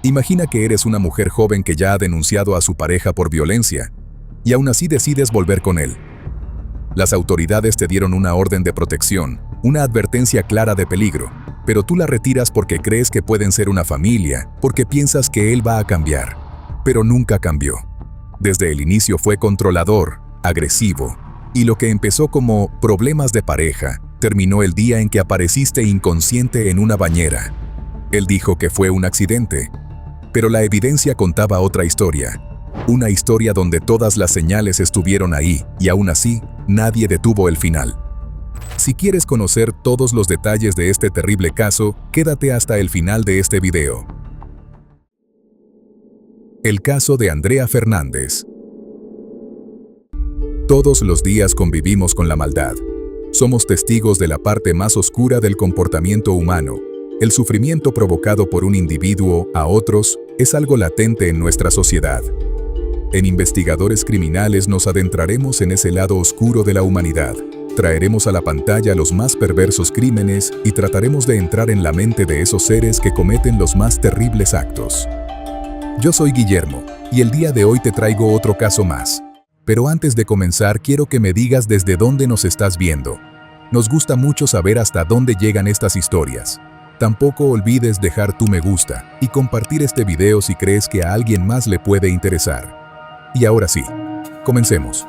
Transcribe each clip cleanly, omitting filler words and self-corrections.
Imagina que eres una mujer joven que ya ha denunciado a su pareja por violencia, y aún así decides volver con él. Las autoridades te dieron una orden de protección, una advertencia clara de peligro, pero tú la retiras porque crees que pueden ser una familia, porque piensas que él va a cambiar. Pero nunca cambió. Desde el inicio fue controlador, agresivo, y lo que empezó como problemas de pareja, terminó el día en que apareciste inconsciente en una bañera. Él dijo que fue un accidente, pero la evidencia contaba otra historia. Una historia donde todas las señales estuvieron ahí, y aún así, nadie detuvo el final. Si quieres conocer todos los detalles de este terrible caso, quédate hasta el final de este video. El caso de Andrea Fernández. Todos los días convivimos con la maldad. Somos testigos de la parte más oscura del comportamiento humano. El sufrimiento provocado por un individuo a otros es algo latente en nuestra sociedad. En Investigadores Criminales nos adentraremos en ese lado oscuro de la humanidad. Traeremos a la pantalla los más perversos crímenes y trataremos de entrar en la mente de esos seres que cometen los más terribles actos. Yo soy Guillermo, y el día de hoy te traigo otro caso más. Pero antes de comenzar, quiero que me digas desde dónde nos estás viendo. Nos gusta mucho saber hasta dónde llegan estas historias. Tampoco olvides dejar tu me gusta y compartir este video si crees que a alguien más le puede interesar. Y ahora sí, comencemos.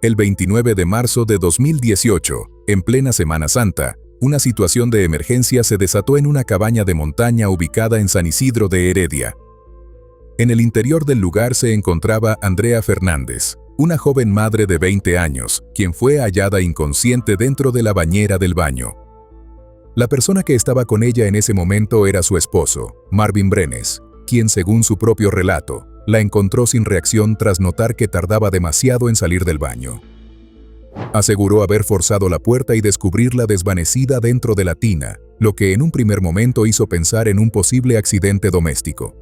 El 29 de marzo de 2018, en plena Semana Santa, una situación de emergencia se desató en una cabaña de montaña ubicada en San Isidro de Heredia. En el interior del lugar se encontraba Andrea Fernández, una joven madre de 20 años, quien fue hallada inconsciente dentro de la bañera del baño. La persona que estaba con ella en ese momento era su esposo, Marvin Brenes, quien, según su propio relato, la encontró sin reacción tras notar que tardaba demasiado en salir del baño. Aseguró haber forzado la puerta y descubrirla desvanecida dentro de la tina, lo que en un primer momento hizo pensar en un posible accidente doméstico.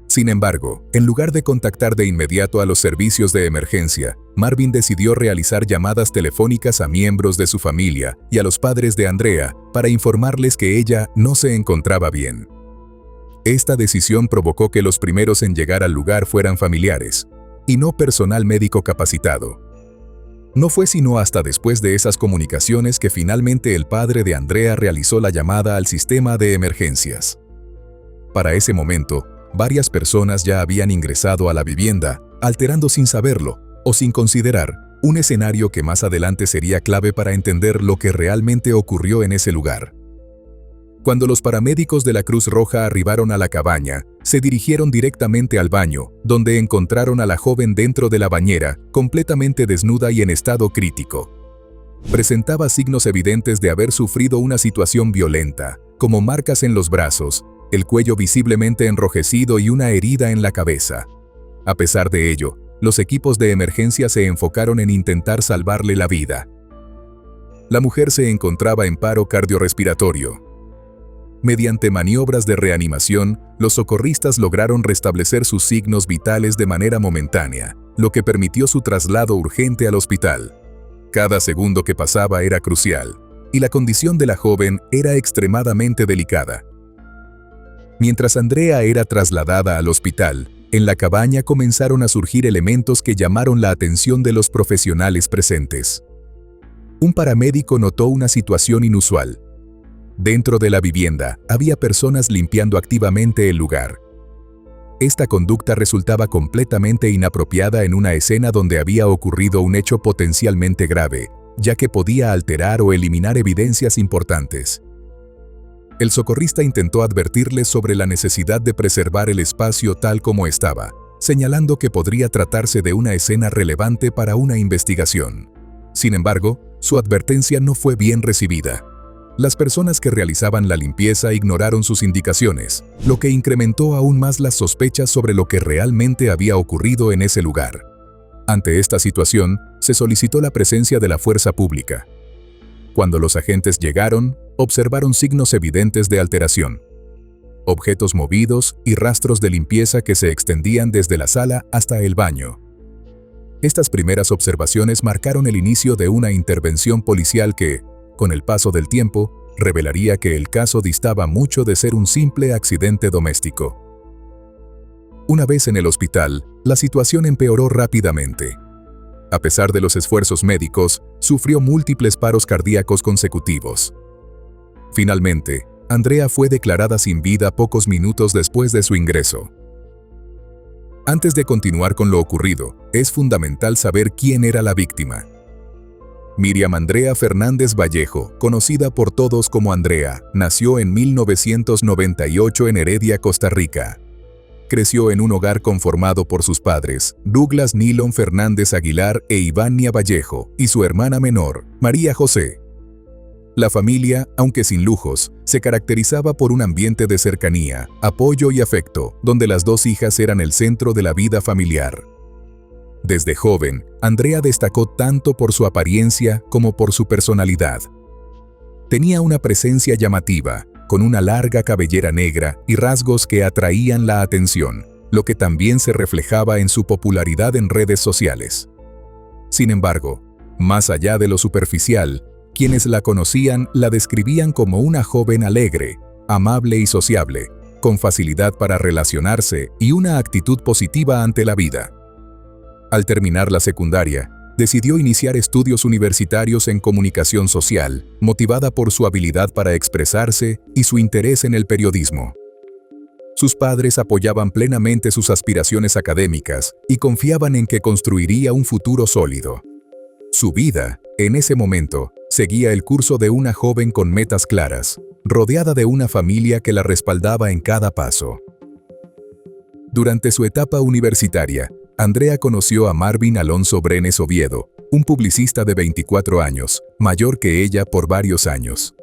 Sin embargo, en lugar de contactar de inmediato a los servicios de emergencia, Marvin decidió realizar llamadas telefónicas a miembros de su familia y a los padres de Andrea para informarles que ella no se encontraba bien. Esta decisión provocó que los primeros en llegar al lugar fueran familiares, y no personal médico capacitado. No fue sino hasta después de esas comunicaciones que finalmente el padre de Andrea realizó la llamada al sistema de emergencias. Para ese momento, varias personas ya habían ingresado a la vivienda, alterando sin saberlo o sin considerar un escenario que más adelante sería clave para entender lo que realmente ocurrió en ese lugar. Cuando los paramédicos de la Cruz Roja arribaron a la cabaña, se dirigieron directamente al baño, donde encontraron a la joven dentro de la bañera, completamente desnuda y en estado crítico. Presentaba signos evidentes de haber sufrido una situación violenta, como marcas en los brazos, el cuello visiblemente enrojecido y una herida en la cabeza. A pesar de ello, los equipos de emergencia se enfocaron en intentar salvarle la vida. La mujer se encontraba en paro cardiorrespiratorio. Mediante maniobras de reanimación, los socorristas lograron restablecer sus signos vitales de manera momentánea, lo que permitió su traslado urgente al hospital. Cada segundo que pasaba era crucial, y la condición de la joven era extremadamente delicada. Mientras Andrea era trasladada al hospital, en la cabaña comenzaron a surgir elementos que llamaron la atención de los profesionales presentes. Un paramédico notó una situación inusual. Dentro de la vivienda, había personas limpiando activamente el lugar. Esta conducta resultaba completamente inapropiada en una escena donde había ocurrido un hecho potencialmente grave, ya que podía alterar o eliminar evidencias importantes. El socorrista intentó advertirles sobre la necesidad de preservar el espacio tal como estaba, señalando que podría tratarse de una escena relevante para una investigación. Sin embargo, su advertencia no fue bien recibida. Las personas que realizaban la limpieza ignoraron sus indicaciones, lo que incrementó aún más las sospechas sobre lo que realmente había ocurrido en ese lugar. Ante esta situación, se solicitó la presencia de la fuerza pública. Cuando los agentes llegaron, observaron signos evidentes de alteración. Objetos movidos y rastros de limpieza que se extendían desde la sala hasta el baño. Estas primeras observaciones marcaron el inicio de una intervención policial que, con el paso del tiempo, revelaría que el caso distaba mucho de ser un simple accidente doméstico. Una vez en el hospital, la situación empeoró rápidamente. A pesar de los esfuerzos médicos, sufrió múltiples paros cardíacos consecutivos. Finalmente, Andrea fue declarada sin vida pocos minutos después de su ingreso. Antes de continuar con lo ocurrido, es fundamental saber quién era la víctima. Miriam Andrea Fernández Vallejo, conocida por todos como Andrea, nació en 1998 en Heredia, Costa Rica. Creció en un hogar conformado por sus padres, Douglas Nilon Fernández Aguilar e Ivania Vallejo, y su hermana menor, María José. La familia, aunque sin lujos, se caracterizaba por un ambiente de cercanía, apoyo y afecto, donde las dos hijas eran el centro de la vida familiar. Desde joven, Andrea destacó tanto por su apariencia como por su personalidad. Tenía una presencia llamativa, con una larga cabellera negra y rasgos que atraían la atención, lo que también se reflejaba en su popularidad en redes sociales. Sin embargo, más allá de lo superficial, quienes la conocían la describían como una joven alegre, amable y sociable, con facilidad para relacionarse y una actitud positiva ante la vida. Al terminar la secundaria, decidió iniciar estudios universitarios en comunicación social, motivada por su habilidad para expresarse y su interés en el periodismo. Sus padres apoyaban plenamente sus aspiraciones académicas y confiaban en que construiría un futuro sólido. Su vida, en ese momento, seguía el curso de una joven con metas claras, rodeada de una familia que la respaldaba en cada paso. Durante su etapa universitaria, Andrea conoció a Marvin Alonso Brenes Oviedo, un publicista de 24 años, mayor que ella por varios años.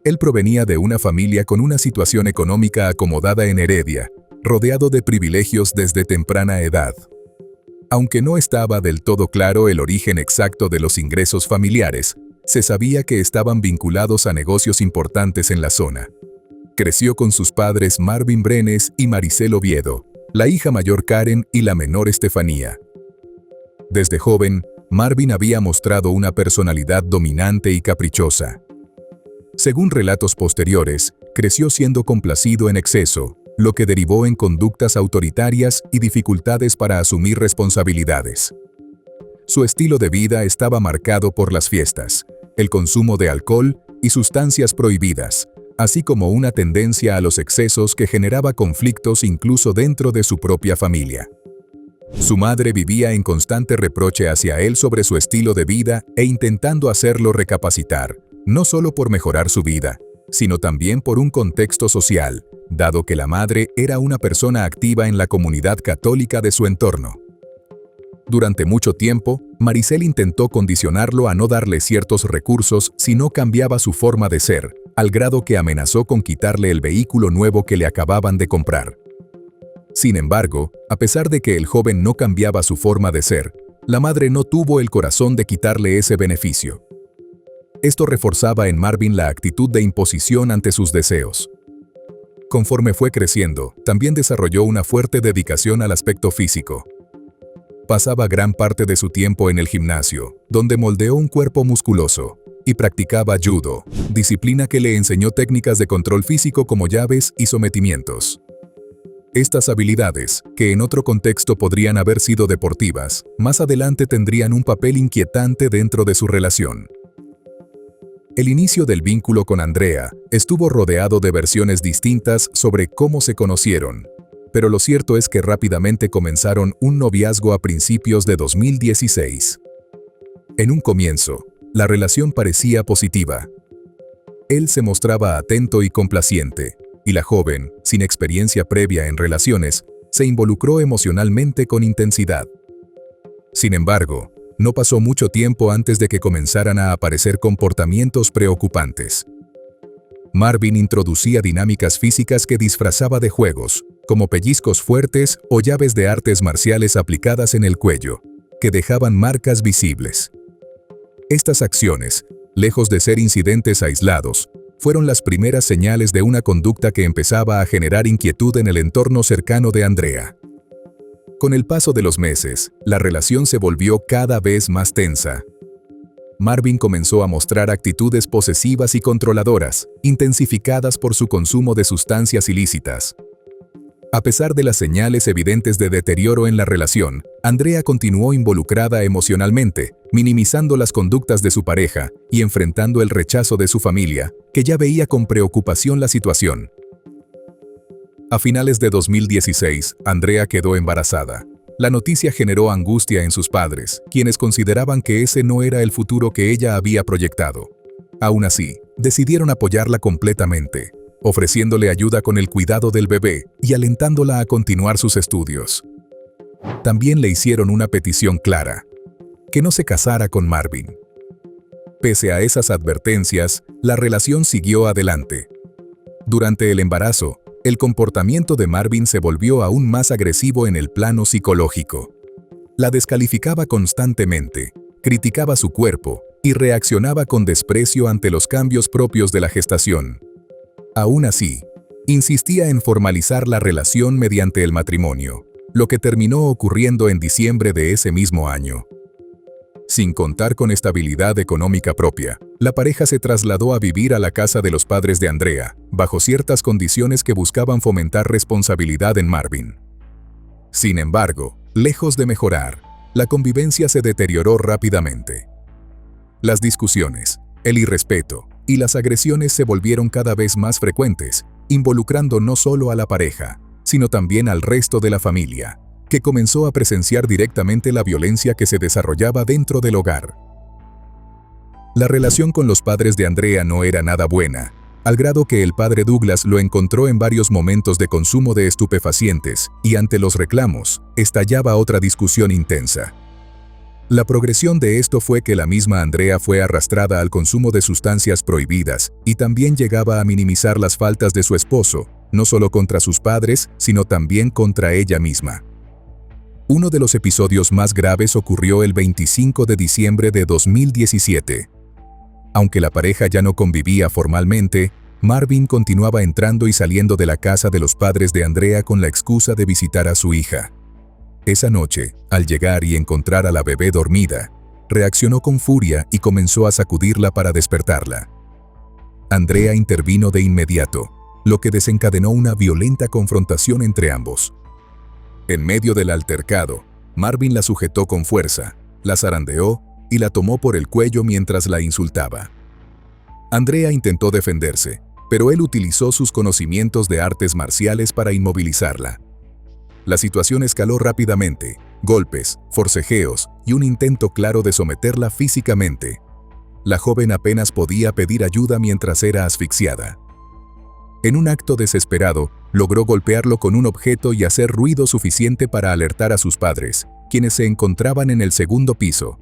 Él provenía de una familia con una situación económica acomodada en Heredia, rodeado de privilegios desde temprana edad. Aunque no estaba del todo claro el origen exacto de los ingresos familiares, se sabía que estaban vinculados a negocios importantes en la zona. Creció con sus padres Marvin Brenes y Maricel Oviedo, la hija mayor Karen y la menor Estefanía. Desde joven, Marvin había mostrado una personalidad dominante y caprichosa. Según relatos posteriores, creció siendo complacido en exceso, lo que derivó en conductas autoritarias y dificultades para asumir responsabilidades. Su estilo de vida estaba marcado por las fiestas, el consumo de alcohol y sustancias prohibidas, así como una tendencia a los excesos que generaba conflictos incluso dentro de su propia familia. Su madre vivía en constante reproche hacia él sobre su estilo de vida e intentando hacerlo recapacitar, no solo por mejorar su vida, sino también por un contexto social, dado que la madre era una persona activa en la comunidad católica de su entorno. Durante mucho tiempo, Maricel intentó condicionarlo a no darle ciertos recursos si no cambiaba su forma de ser, al grado que amenazó con quitarle el vehículo nuevo que le acababan de comprar. Sin embargo, a pesar de que el joven no cambiaba su forma de ser, la madre no tuvo el corazón de quitarle ese beneficio. Esto reforzaba en Marvin la actitud de imposición ante sus deseos. Conforme fue creciendo, también desarrolló una fuerte dedicación al aspecto físico. Pasaba gran parte de su tiempo en el gimnasio, donde moldeó un cuerpo musculoso, y practicaba judo, disciplina que le enseñó técnicas de control físico como llaves y sometimientos. Estas habilidades, que en otro contexto podrían haber sido deportivas, más adelante tendrían un papel inquietante dentro de su relación. El inicio del vínculo con Andrea estuvo rodeado de versiones distintas sobre cómo se conocieron, pero lo cierto es que rápidamente comenzaron un noviazgo a principios de 2016. En un comienzo, la relación parecía positiva. Él se mostraba atento y complaciente, y la joven, sin experiencia previa en relaciones, se involucró emocionalmente con intensidad. Sin embargo, no pasó mucho tiempo antes de que comenzaran a aparecer comportamientos preocupantes. Marvin introducía dinámicas físicas que disfrazaba de juegos, como pellizcos fuertes o llaves de artes marciales aplicadas en el cuello, que dejaban marcas visibles. Estas acciones, lejos de ser incidentes aislados, fueron las primeras señales de una conducta que empezaba a generar inquietud en el entorno cercano de Andrea. Con el paso de los meses, la relación se volvió cada vez más tensa. Marvin comenzó a mostrar actitudes posesivas y controladoras, intensificadas por su consumo de sustancias ilícitas. A pesar de las señales evidentes de deterioro en la relación, Andrea continuó involucrada emocionalmente, minimizando las conductas de su pareja y enfrentando el rechazo de su familia, que ya veía con preocupación la situación. A finales de 2016, Andrea quedó embarazada. La noticia generó angustia en sus padres, quienes consideraban que ese no era el futuro que ella había proyectado. Aún así, decidieron apoyarla completamente, ofreciéndole ayuda con el cuidado del bebé y alentándola a continuar sus estudios. También le hicieron una petición clara: que no se casara con Marvin. Pese a esas advertencias, la relación siguió adelante. Durante el embarazo, el comportamiento de Marvin se volvió aún más agresivo en el plano psicológico. La descalificaba constantemente, criticaba su cuerpo y reaccionaba con desprecio ante los cambios propios de la gestación. Aún así, insistía en formalizar la relación mediante el matrimonio, lo que terminó ocurriendo en diciembre de ese mismo año. Sin contar con estabilidad económica propia, la pareja se trasladó a vivir a la casa de los padres de Andrea, bajo ciertas condiciones que buscaban fomentar responsabilidad en Marvin. Sin embargo, lejos de mejorar, la convivencia se deterioró rápidamente. Las discusiones, el irrespeto y las agresiones se volvieron cada vez más frecuentes, involucrando no solo a la pareja, sino también al resto de la familia, que comenzó a presenciar directamente la violencia que se desarrollaba dentro del hogar. La relación con los padres de Andrea no era nada buena, al grado que el padre Douglas lo encontró en varios momentos de consumo de estupefacientes, y ante los reclamos, estallaba otra discusión intensa. La progresión de esto fue que la misma Andrea fue arrastrada al consumo de sustancias prohibidas y también llegaba a minimizar las faltas de su esposo, no solo contra sus padres, sino también contra ella misma. Uno de los episodios más graves ocurrió el 25 de diciembre de 2017. Aunque la pareja ya no convivía formalmente, Marvin continuaba entrando y saliendo de la casa de los padres de Andrea con la excusa de visitar a su hija. Esa noche, al llegar y encontrar a la bebé dormida, reaccionó con furia y comenzó a sacudirla para despertarla. Andrea intervino de inmediato, lo que desencadenó una violenta confrontación entre ambos. En medio del altercado, Marvin la sujetó con fuerza, la zarandeó y la tomó por el cuello mientras la insultaba. Andrea intentó defenderse, pero él utilizó sus conocimientos de artes marciales para inmovilizarla. La situación escaló rápidamente: golpes, forcejeos y un intento claro de someterla físicamente. La joven apenas podía pedir ayuda mientras era asfixiada. En un acto desesperado, logró golpearlo con un objeto y hacer ruido suficiente para alertar a sus padres, quienes se encontraban en el segundo piso.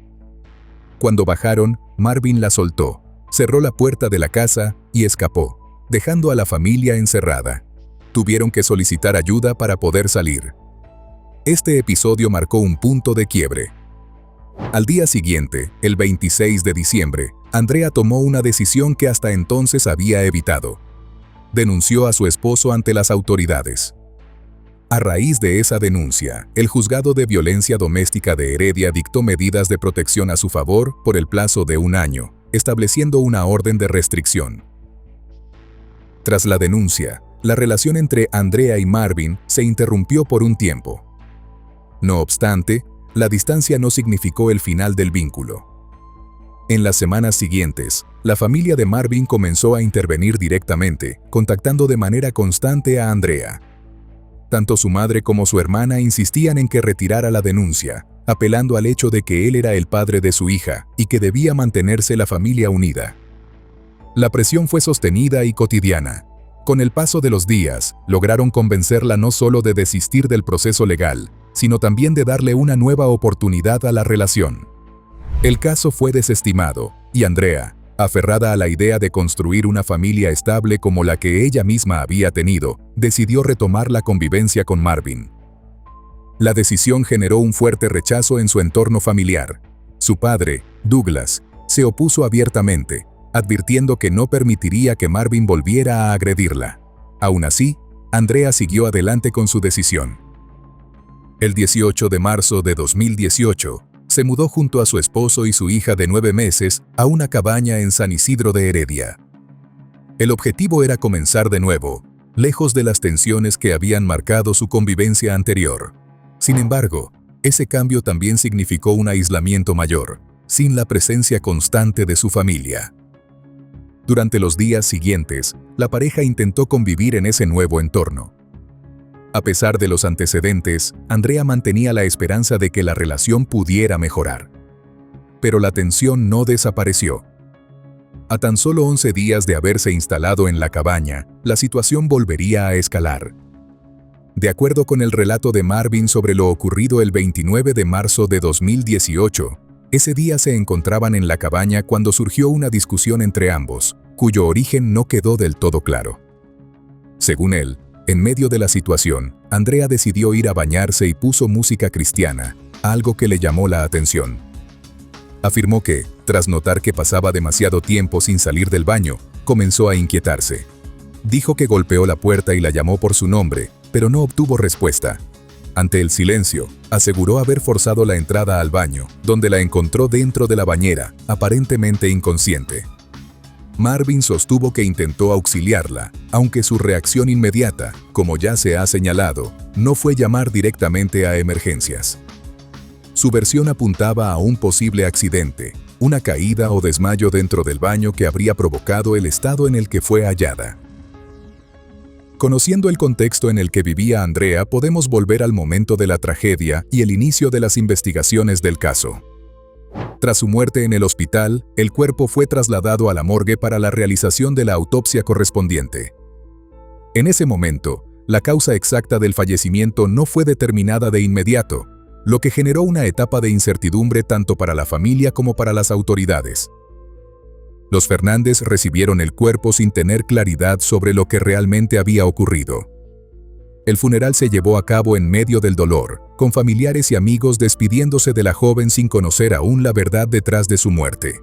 Cuando bajaron, Marvin la soltó, cerró la puerta de la casa y escapó, dejando a la familia encerrada. Tuvieron que solicitar ayuda para poder salir. Este episodio marcó un punto de quiebre. Al día siguiente, el 26 de diciembre, Andrea tomó una decisión que hasta entonces había evitado. Denunció a su esposo ante las autoridades. A raíz de esa denuncia, el Juzgado de Violencia Doméstica de Heredia dictó medidas de protección a su favor por el plazo de 1 año, estableciendo una orden de restricción. Tras la denuncia, la relación entre Andrea y Marvin se interrumpió por un tiempo. No obstante, la distancia no significó el final del vínculo. En las semanas siguientes, la familia de Marvin comenzó a intervenir directamente, contactando de manera constante a Andrea. Tanto su madre como su hermana insistían en que retirara la denuncia, apelando al hecho de que él era el padre de su hija y que debía mantenerse la familia unida. La presión fue sostenida y cotidiana. Con el paso de los días, lograron convencerla no solo de desistir del proceso legal, sino también de darle una nueva oportunidad a la relación. El caso fue desestimado, y Andrea, aferrada a la idea de construir una familia estable como la que ella misma había tenido, decidió retomar la convivencia con Marvin. La decisión generó un fuerte rechazo en su entorno familiar. Su padre, Douglas, se opuso abiertamente, advirtiendo que no permitiría que Marvin volviera a agredirla. Aún así, Andrea siguió adelante con su decisión. El 18 de marzo de 2018, se mudó junto a su esposo y su hija de 9 meses a una cabaña en San Isidro de Heredia. El objetivo era comenzar de nuevo, lejos de las tensiones que habían marcado su convivencia anterior. Sin embargo, ese cambio también significó un aislamiento mayor, sin la presencia constante de su familia. Durante los días siguientes, la pareja intentó convivir en ese nuevo entorno. A pesar de los antecedentes, Andrea mantenía la esperanza de que la relación pudiera mejorar. Pero la tensión no desapareció. A tan solo 11 días de haberse instalado en la cabaña, la situación volvería a escalar. De acuerdo con el relato de Marvin sobre lo ocurrido el 29 de marzo de 2018, ese día se encontraban en la cabaña cuando surgió una discusión entre ambos, cuyo origen no quedó del todo claro. Según él, en medio de la situación, Andrea decidió ir a bañarse y puso música cristiana, algo que le llamó la atención. Afirmó que, tras notar que pasaba demasiado tiempo sin salir del baño, comenzó a inquietarse. Dijo que golpeó la puerta y la llamó por su nombre, pero no obtuvo respuesta. Ante el silencio, aseguró haber forzado la entrada al baño, donde la encontró dentro de la bañera, aparentemente inconsciente. Marvin sostuvo que intentó auxiliarla, aunque su reacción inmediata, como ya se ha señalado, no fue llamar directamente a emergencias. Su versión apuntaba a un posible accidente, una caída o desmayo dentro del baño que habría provocado el estado en el que fue hallada. Conociendo el contexto en el que vivía Andrea, podemos volver al momento de la tragedia y el inicio de las investigaciones del caso. Tras su muerte en el hospital, el cuerpo fue trasladado a la morgue para la realización de la autopsia correspondiente. En ese momento, la causa exacta del fallecimiento no fue determinada de inmediato, lo que generó una etapa de incertidumbre tanto para la familia como para las autoridades. Los Fernández recibieron el cuerpo sin tener claridad sobre lo que realmente había ocurrido. El funeral se llevó a cabo en medio del dolor, con familiares y amigos despidiéndose de la joven sin conocer aún la verdad detrás de su muerte.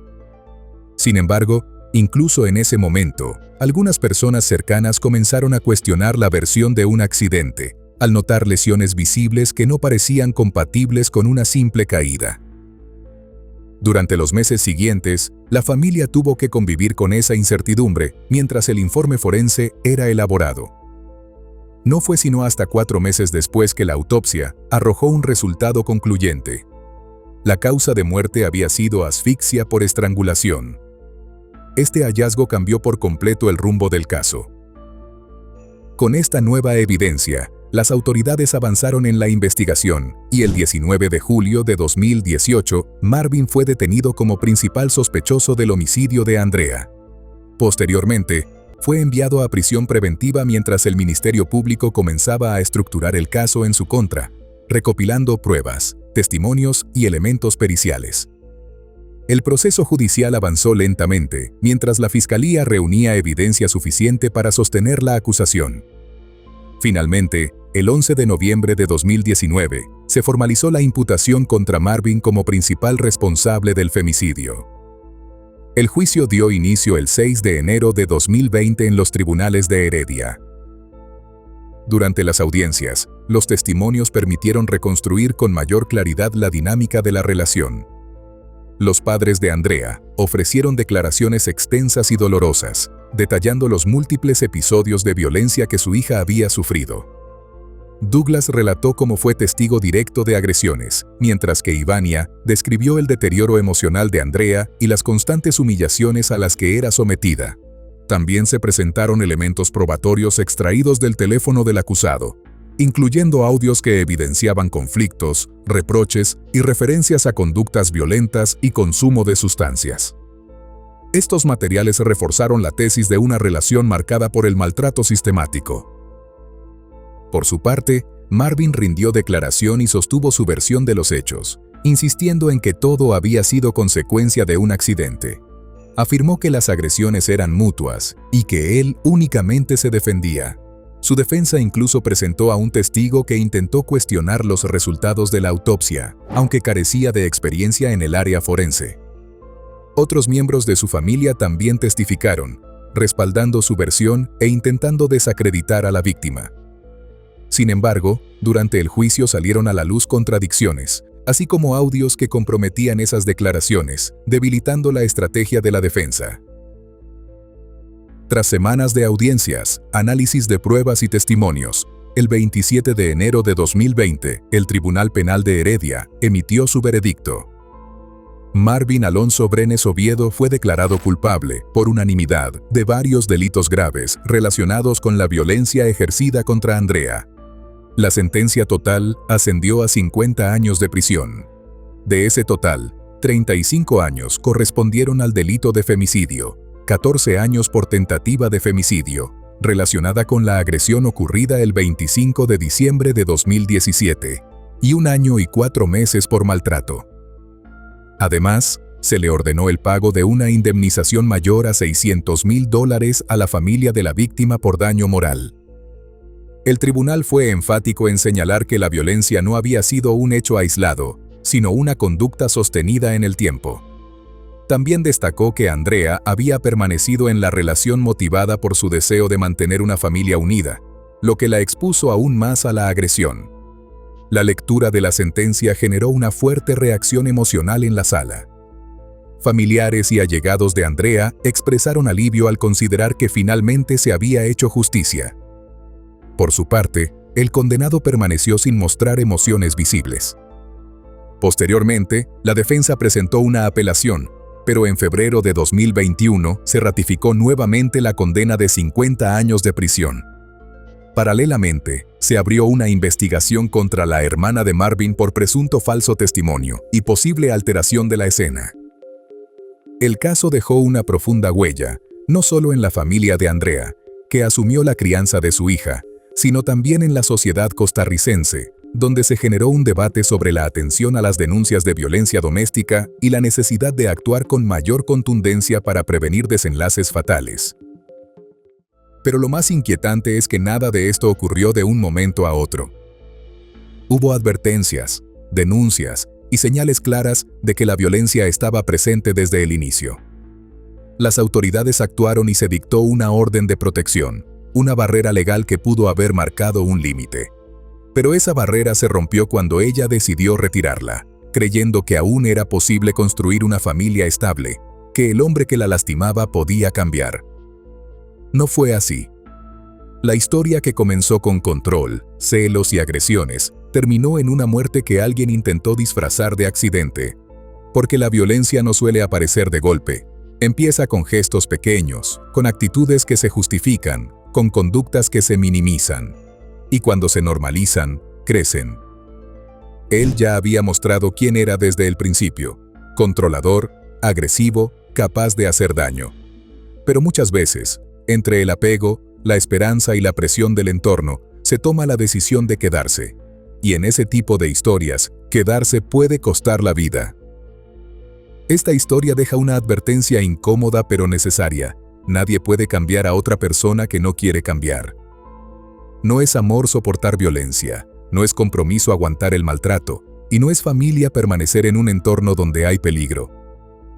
Sin embargo, incluso en ese momento, algunas personas cercanas comenzaron a cuestionar la versión de un accidente, al notar lesiones visibles que no parecían compatibles con una simple caída. Durante los meses siguientes, la familia tuvo que convivir con esa incertidumbre mientras el informe forense era elaborado. No fue sino hasta 4 meses después que la autopsia arrojó un resultado concluyente. La causa de muerte había sido asfixia por estrangulación. Este hallazgo cambió por completo el rumbo del caso. Con esta nueva evidencia, las autoridades avanzaron en la investigación y el 19 de julio de 2018, Marvin fue detenido como principal sospechoso del homicidio de Andrea. Posteriormente, fue enviado a prisión preventiva mientras el Ministerio Público comenzaba a estructurar el caso en su contra, recopilando pruebas, testimonios y elementos periciales. El proceso judicial avanzó lentamente, mientras la Fiscalía reunía evidencia suficiente para sostener la acusación. Finalmente, el 11 de noviembre de 2019, se formalizó la imputación contra Marvin como principal responsable del femicidio. El juicio dio inicio el 6 de enero de 2020 en los tribunales de Heredia. Durante las audiencias, los testimonios permitieron reconstruir con mayor claridad la dinámica de la relación. Los padres de Andrea ofrecieron declaraciones extensas y dolorosas, detallando los múltiples episodios de violencia que su hija había sufrido. Douglas relató cómo fue testigo directo de agresiones, mientras que Ivania describió el deterioro emocional de Andrea y las constantes humillaciones a las que era sometida. También se presentaron elementos probatorios extraídos del teléfono del acusado, incluyendo audios que evidenciaban conflictos, reproches y referencias a conductas violentas y consumo de sustancias. Estos materiales reforzaron la tesis de una relación marcada por el maltrato sistemático. Por su parte, Marvin rindió declaración y sostuvo su versión de los hechos, insistiendo en que todo había sido consecuencia de un accidente. Afirmó que las agresiones eran mutuas y que él únicamente se defendía. Su defensa incluso presentó a un testigo que intentó cuestionar los resultados de la autopsia, aunque carecía de experiencia en el área forense. Otros miembros de su familia también testificaron, respaldando su versión e intentando desacreditar a la víctima. Sin embargo, durante el juicio salieron a la luz contradicciones, así como audios que comprometían esas declaraciones, debilitando la estrategia de la defensa. Tras semanas de audiencias, análisis de pruebas y testimonios, el 27 de enero de 2020, el Tribunal Penal de Heredia emitió su veredicto. Marvin Alonso Brenes Oviedo fue declarado culpable, por unanimidad, de varios delitos graves relacionados con la violencia ejercida contra Andrea. La sentencia total ascendió a 50 años de prisión. De ese total, 35 años correspondieron al delito de femicidio, 14 años por tentativa de femicidio, relacionada con la agresión ocurrida el 25 de diciembre de 2017, y 1 año y 4 meses por maltrato. Además, se le ordenó el pago de una indemnización mayor a $600,000 a la familia de la víctima por daño moral. El tribunal fue enfático en señalar que la violencia no había sido un hecho aislado, sino una conducta sostenida en el tiempo. También destacó que Andrea había permanecido en la relación motivada por su deseo de mantener una familia unida, lo que la expuso aún más a la agresión. La lectura de la sentencia generó una fuerte reacción emocional en la sala. Familiares y allegados de Andrea expresaron alivio al considerar que finalmente se había hecho justicia. Por su parte, el condenado permaneció sin mostrar emociones visibles. Posteriormente, la defensa presentó una apelación, pero en febrero de 2021 se ratificó nuevamente la condena de 50 años de prisión. Paralelamente, se abrió una investigación contra la hermana de Marvin por presunto falso testimonio y posible alteración de la escena. El caso dejó una profunda huella, no solo en la familia de Andrea, que asumió la crianza de su hija, sino también en la sociedad costarricense, donde se generó un debate sobre la atención a las denuncias de violencia doméstica y la necesidad de actuar con mayor contundencia para prevenir desenlaces fatales. Pero lo más inquietante es que nada de esto ocurrió de un momento a otro. Hubo advertencias, denuncias y señales claras de que la violencia estaba presente desde el inicio. Las autoridades actuaron y se dictó una orden de protección, una barrera legal que pudo haber marcado un límite. Pero esa barrera se rompió cuando ella decidió retirarla, creyendo que aún era posible construir una familia estable, que el hombre que la lastimaba podía cambiar. No fue así. La historia que comenzó con control, celos y agresiones, terminó en una muerte que alguien intentó disfrazar de accidente. Porque la violencia no suele aparecer de golpe. Empieza con gestos pequeños, con actitudes que se justifican, con conductas que se minimizan. Y cuando se normalizan, crecen. Él ya había mostrado quién era desde el principio: controlador, agresivo, capaz de hacer daño. Pero muchas veces, entre el apego, la esperanza y la presión del entorno, se toma la decisión de quedarse. Y en ese tipo de historias, quedarse puede costar la vida. Esta historia deja una advertencia incómoda pero necesaria. Nadie puede cambiar a otra persona que no quiere cambiar. No es amor soportar violencia, no es compromiso aguantar el maltrato, y no es familia permanecer en un entorno donde hay peligro.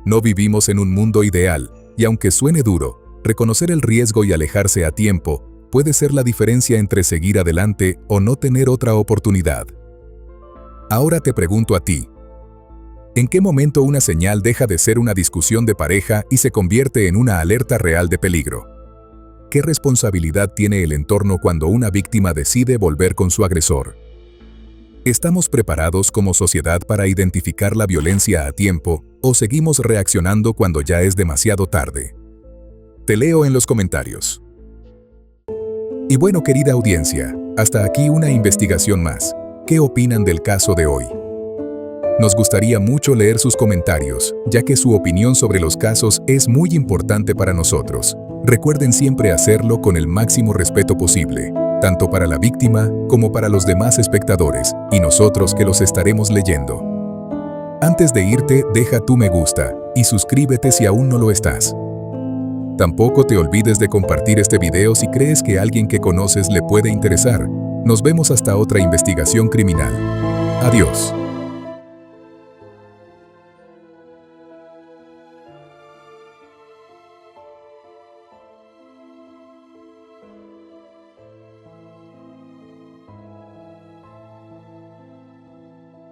No vivimos en un mundo ideal, y aunque suene duro, reconocer el riesgo y alejarse a tiempo puede ser la diferencia entre seguir adelante o no tener otra oportunidad. Ahora te pregunto a ti: ¿en qué momento una señal deja de ser una discusión de pareja y se convierte en una alerta real de peligro? ¿Qué responsabilidad tiene el entorno cuando una víctima decide volver con su agresor? ¿Estamos preparados como sociedad para identificar la violencia a tiempo o seguimos reaccionando cuando ya es demasiado tarde? Te leo en los comentarios. Y bueno, querida audiencia, hasta aquí una investigación más. ¿Qué opinan del caso de hoy? Nos gustaría mucho leer sus comentarios, ya que su opinión sobre los casos es muy importante para nosotros. Recuerden siempre hacerlo con el máximo respeto posible, tanto para la víctima como para los demás espectadores, y nosotros que los estaremos leyendo. Antes de irte, deja tu me gusta y suscríbete si aún no lo estás. Tampoco te olvides de compartir este video si crees que a alguien que conoces le puede interesar. Nos vemos hasta otra investigación criminal. Adiós.